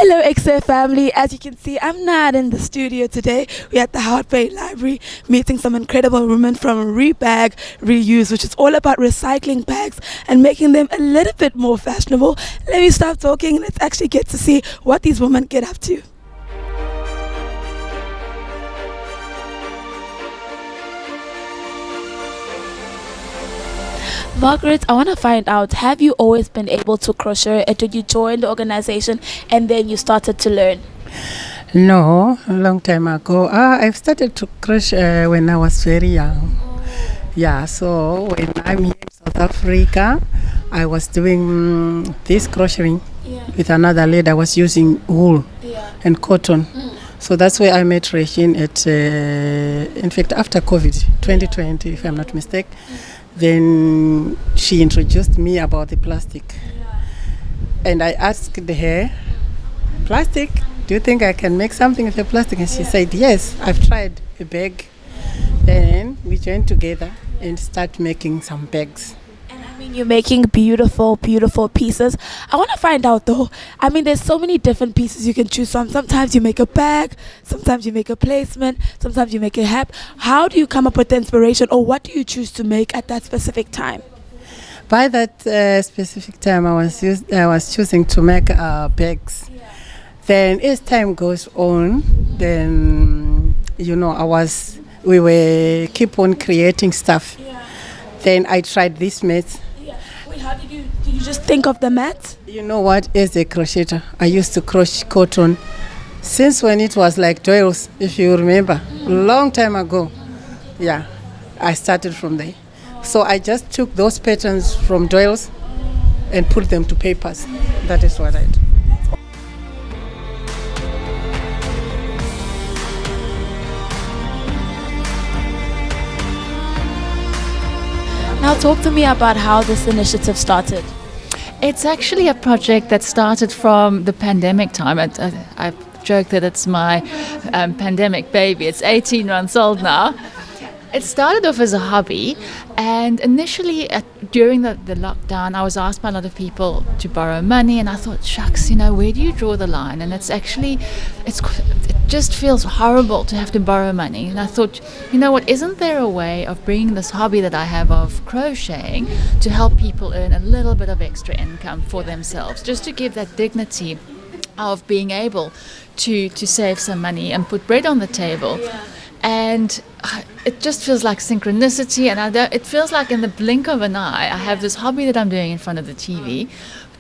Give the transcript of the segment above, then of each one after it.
Hello, XA family. As you can see, I'm not in the studio today. We're at the Hout Bay Library meeting some incredible women from Re.Bag.Re.Use, which is all about recycling bags and making them a little bit more fashionable. Let me stop talking and let's actually get to see what these women get up to. Margaret, I want to find out, have you always been able to crochet, or did you join the organization and then you started to learn? No, a long time ago. I've started to crochet when I was very young. Yeah, so when I'm here in South Africa, I was doing this crocheting with another lady. I was using wool and cotton. So that's where I met Regine at, in fact, after COVID, 2020, if I'm not mistaken. Then she introduced me about the plastic. And I asked her, plastic? Do you think I can make something with the plastic? And she said, yes, I've tried a bag. Then we joined together and start making some bags. And I mean, you're making beautiful, beautiful pieces. I want to find out though, I mean, there's so many different pieces you can choose from. Sometimes you make a bag, sometimes you make a placement, sometimes you make a hat. How do you come up with the inspiration, or what do you choose to make at that specific time? By that specific time, I was choosing to make bags. Then as time goes on, then we were keep on creating stuff. Then I tried this mat. Wait, how did you just think of the mat? You know what? As a crocheter, I used to crochet cotton since when it was like doils, if you remember, long time ago. Yeah, I started from there. So I just took those patterns from doils and put them to papers. That is what I did. Now talk to me about how this initiative started. It's actually a project that started from the pandemic time. I joke that it's my pandemic baby. It's 18 months old now. It started off as a hobby, and initially during the lockdown, I was asked by a lot of people to borrow money, and I thought, shucks, where do you draw the line? And it just feels horrible to have to borrow money. And I thought, what, isn't there a way of bringing this hobby that I have of crocheting to help people earn a little bit of extra income for themselves, just to give that dignity of being able to save some money and put bread on the table. And it just feels like synchronicity, and it feels like in the blink of an eye, I have this hobby that I'm doing in front of the TV,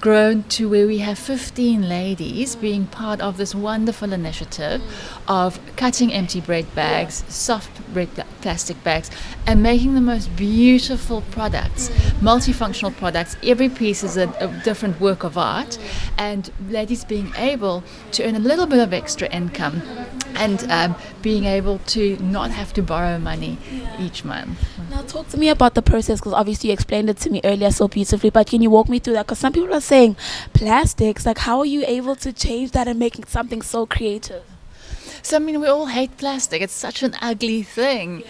grown to where we have 15 ladies being part of this wonderful initiative of cutting empty bread bags, soft bread plastic bags, and making the most beautiful products, multifunctional products. Every piece is a different work of art, and ladies being able to earn a little bit of extra income and being able to not have to borrow money each month. Now talk to me about the process, because obviously you explained it to me earlier so beautifully, but can you walk me through that? Because some people are saying plastics, like how are you able to change that and make something so creative? So we all hate plastic. It's such an ugly thing.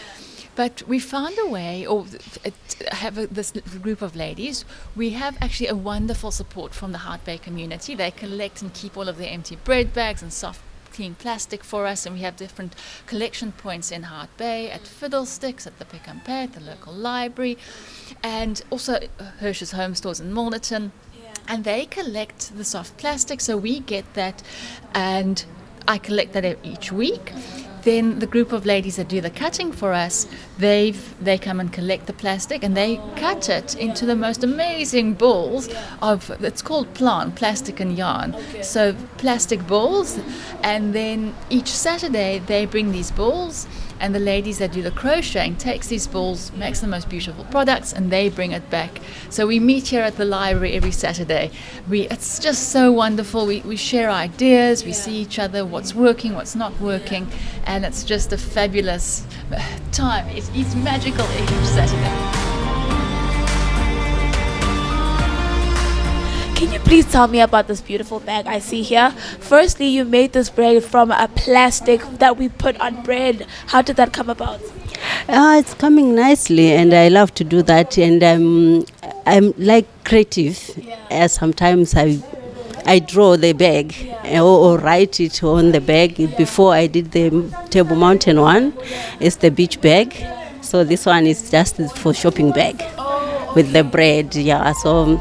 But we found a way, or this group of ladies, we have actually a wonderful support from the Hout Bay community. They collect and keep all of their empty bread bags and soft clean plastic for us, and we have different collection points in Hout Bay, at Fiddlesticks, at the Pick and Pay, at the local library, and also Hirsch's Home Stores in Milnerton. And they collect the soft plastic, so we get that, and I collect that each week. Then the group of ladies that do the cutting for us, they come and collect the plastic, and they cut it into the most amazing balls it's called plastic and yarn. So plastic balls, and then each Saturday they bring these balls, and the ladies that do the crocheting takes these balls, makes the most beautiful products, and they bring it back. So we meet here at the library every Saturday. It's just so wonderful. We share ideas, we see each other, what's working, what's not working, and it's just a fabulous time. It's magical each Saturday. Can you please tell me about this beautiful bag I see here? Firstly, you made this braid from a plastic that we put on bread. How did that come about? It's coming nicely, and I love to do that. And I'm like creative. Sometimes I draw the bag or write it on the bag. Before I did the Table Mountain one, it's the beach bag. So this one is just for shopping bag with the bread. Yeah, so.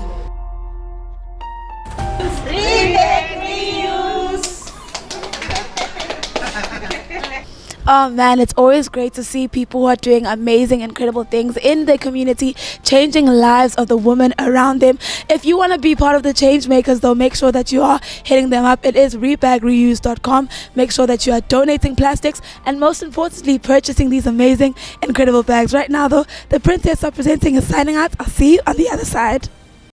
Oh man, it's always great to see people who are doing amazing, incredible things in the community, changing lives of the women around them. If you want to be part of the change makers though, make sure that you are hitting them up. It is Re.Bag.Re.Use.com. Make sure that you are donating plastics and most importantly purchasing these amazing, incredible bags. Right now though, the princess are presenting is signing out. I'll see you on the other side.